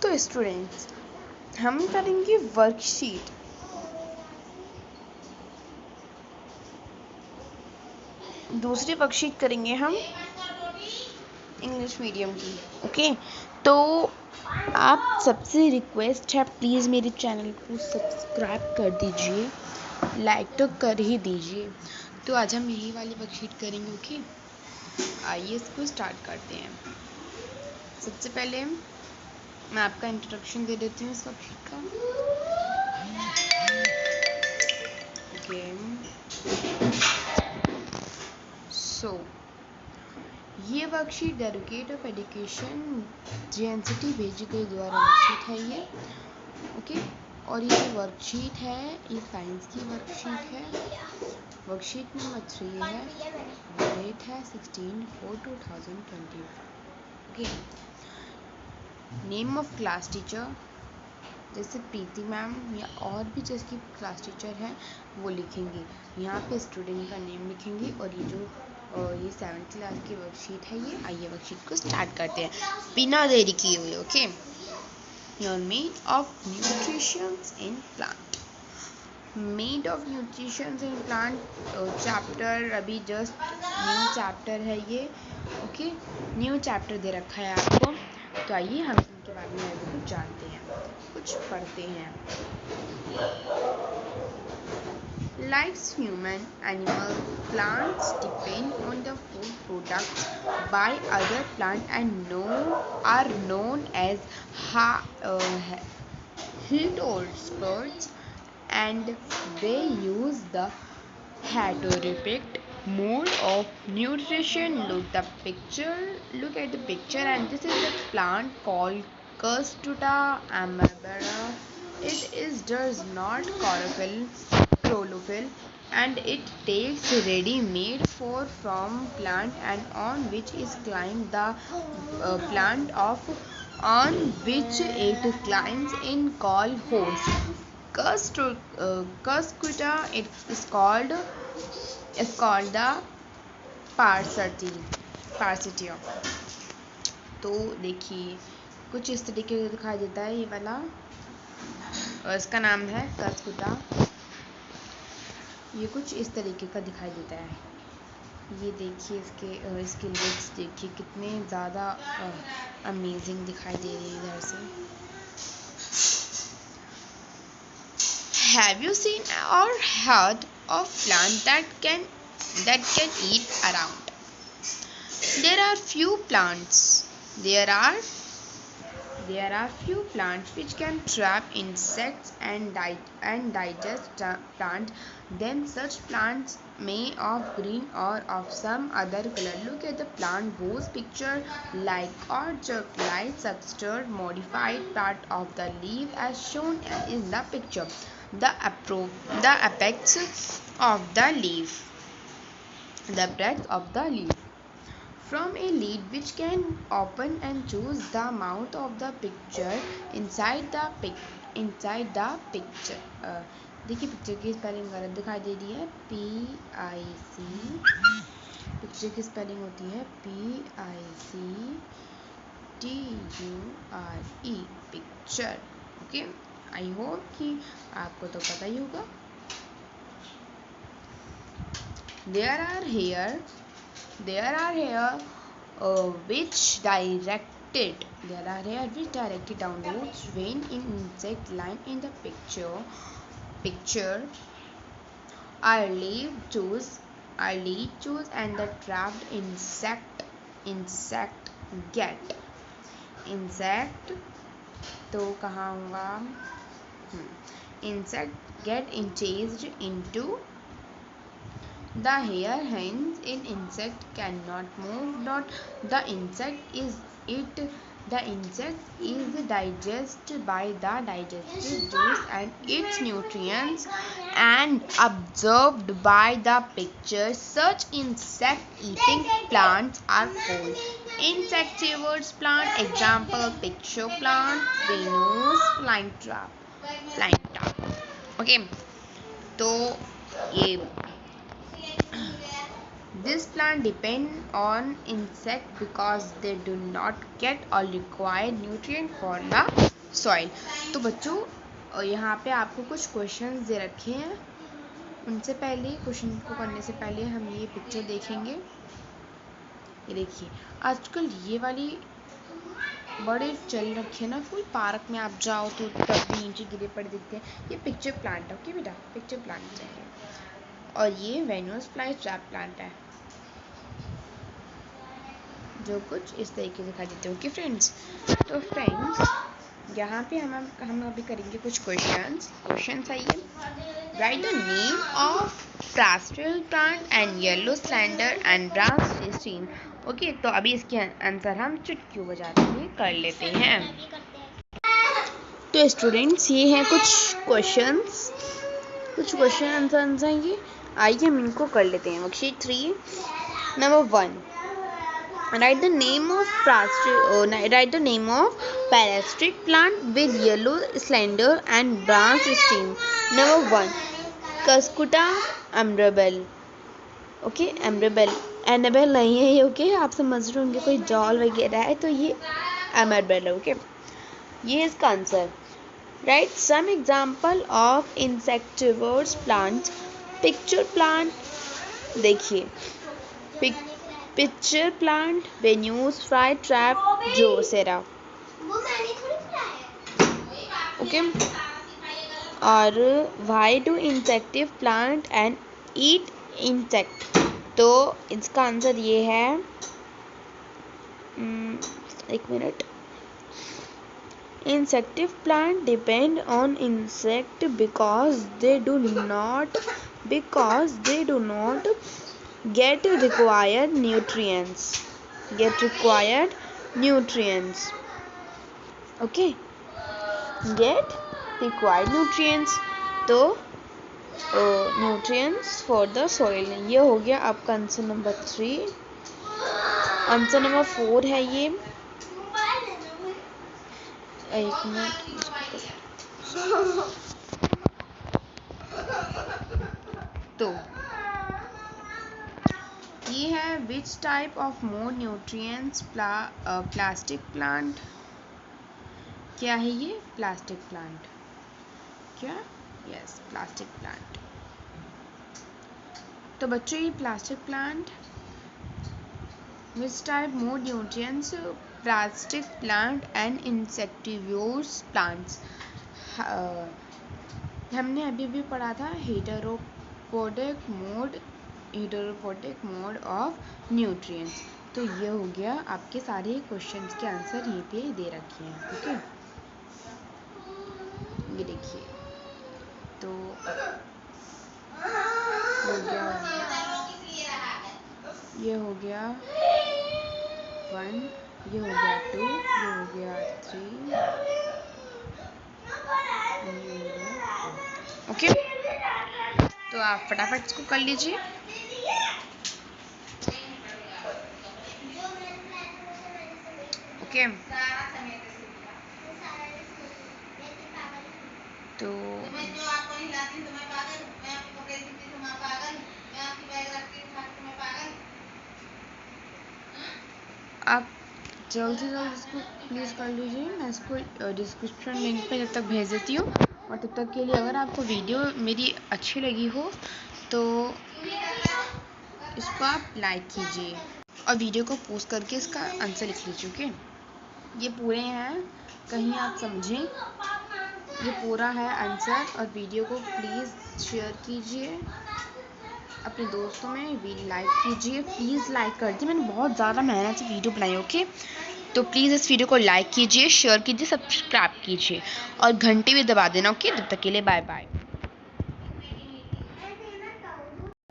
तो स्टूडेंट्स, हम करेंगे वर्कशीट। दूसरी वर्कशीट करेंगे हम इंग्लिश मीडियम की। ओके, तो आप सबसे रिक्वेस्ट है, प्लीज़ मेरे चैनल को सब्सक्राइब कर दीजिए, लाइक तो कर ही दीजिए। तो आज हम यही वाली वर्कशीट करेंगे। ओके, आइए इसको स्टार्ट करते हैं। सबसे पहले मैं आपका इंट्रोडक्शन दे देती हूँ इस वर्कशीट का। ओके, सो ये worksheet dedicate of education JNCT भेजी द्वारा वर्कशीट है ये। ओके, और ये वर्कशीट है, ये साइंस की वर्कशीट है। वर्कशीट नंबर 3 है, डेट है 16/4/2020। Okay, name of class teacher, जैसे प्रीति मैम या और भी जिसकी क्लास टीचर है वो लिखेंगे। यहाँ पे स्टूडेंट का नेम लिखेंगे। और ये 7th क्लास की वर्कशीट है ये। आइए वर्कशीट को स्टार्ट करते हैं बिना देरी किए हुए। Okay, your made of nutritions in plant. Made of nutritions in plant chapter अभी जस्ट न्यू चैप्टर है ये। ओके, न्यू चैप्टर दे रखा है आपको। तो आइए हम इनके बारे में कुछ जानते हैं, कुछ पढ़ते हैं। Like human, animals, plants depend on the food products by other plants and are known as heterotrophs, and they use the heterotropic mode of nutrition. Look at the picture, and this is a plant called Castuta amabera. It does not chlorophyll, and it takes ready-made food from plant, and on which is climbed the plant of on which it climbs in called host. Cuscuta is called the parasitia. तो देखिए कुछ इस तरीके से दिखाई देता है ये वाला, और इसका नाम है कस्कुटा। ये कुछ इस तरीके का दिखाई देता है। ये देखिए इसके लिप्स देखिए कितने ज़्यादा अमेजिंग दिखाई दे रही है इधर से। Have you seen or heard of plant that can eat around? There are few plants which can trap insects and digest plant. Then such plants may of green or of some other color. Look at the plant whose picture like or chocolate substrate modified part of the leaf as shown in the picture. The apex of the leaf. The breadth of the leaf. From a lid which can open and choose the mouth of the picture inside the picture. देखिए picture की spelling गलत दिखाई दे रही है। PIC, picture की spelling होती है PICTURE, picture. Okay, I hope कि आपको तो पता ही होगा। There are here which directed downwards when in insect line in the picture are leaf choose and the trapped insect get तो कहाँ होगा? Insect get chased into the hair, hence in insect cannot move. Not the insect is digested by the digestive juice and its nutrients and absorbed by the picture. Such insect eating plants are called insectivorous plant. Example picture plant, Venus flytrap. Okay, तो ये This plant depend on insect because they do not get or require nutrient for the soil. तो बच्चों यहाँ पे आपको कुछ questions दे रखे हैं, उनसे पहले क्वेश्चन को करने से पहले हम ये पिक्चर देखेंगे। ये देखिए, आजकल ये वाली बड़े चल रखे हैं ना फूल, पार्क में आप जाओ तो तब भी नीचे गिरे पड़े दिखते हैं। ये पिक्चर प्लांट है, ओके बेटा, पिक्चर प्लांट है। और ये वेनस फ्लाई ट्रैप प्लांट है, जो कुछ इस तरीके से दिखाई देते हैं। ओके फ्रेंड्स, तो फ्रेंड्स यहाँ पे हम अभी करेंगे कुछ क्वेश्चंस आइए। Right the name of plastic plant and yellow slender and branch steam. Okay, तो अभी इसके आंसर हम चुटकियों बजाते हुए कर लेते हैं। तो स्टूडेंट्स, ये हैं कुछ क्वेश्चन आंसर ये, आइए हम इनको कर लेते हैं। Worksheet 3 number 1, write the name of parasitic plant with yellow slender and branched stem. Number 1, Cuscuta amabel. Okay, Anabel नहीं है ये, ओके, आप समझ रहे होंगे कोई जॉल वगैरह है, तो ये एनाबेल है। ओके, ये इसका answer. Write some example of insectivores plants. Pitcher plant, देखिए, pitcher plant, Venus flytrap, drosera. Okay, और why do insective plant and eat insect. तो इसका आंसर ये है, एक minute, insective plant depend on insect because they do not get required nutrients. Okay, get required nutrients, तो nutrients for the soil। ये हो गया आपका आंसर नंबर 3। आंसर नंबर 4 है ये, एक मिनट, तो ये है which type of more nutrients plastic plant. क्या है ये? Plastic plant. क्या? Yes, plastic plant. तो बच्चों, ये plastic plant which type more nutrients plastic plant and insectivores plants. हमने अभी पढ़ा था हेटेरोपोडिक मोड ऑफ न्यूट्रिएंट्स। तो ये हो गया, आपके सारे क्वेश्चंस के आंसर ये पे दे रखे हैं। ओके, ये देखिए, तो हो गया, ये हो गया 1, ये हो गया 2, ये हो गया 3, ओके। तो आप फटाफट इसको कर लीजिए। ओके, तो आप जल्द से जल्द इसको प्लीज़ कर लीजिए। मैं इसको डिस्क्रिप्शन लिंक पे जब तक भेज देती हूँ, और तब तक के लिए अगर आपको वीडियो मेरी अच्छी लगी हो तो इसको आप लाइक कीजिए और वीडियो को पोस्ट करके इसका आंसर लिख लीजिए। ओके, ये पूरे हैं, कहीं आप समझें, ये पूरा है आंसर। और वीडियो को प्लीज़ शेयर कीजिए अपने दोस्तों में, लाइक कीजिए, प्लीज़ लाइक कर दीजिए। मैंने बहुत ज़्यादा मेहनत से वीडियो बनाई। ओके, तो प्लीज़ इस वीडियो को लाइक कीजिए, शेयर कीजिए, सब्सक्राइब कीजिए और घंटी भी दबा देना। ओके, तब तक के लिए बाय बाय।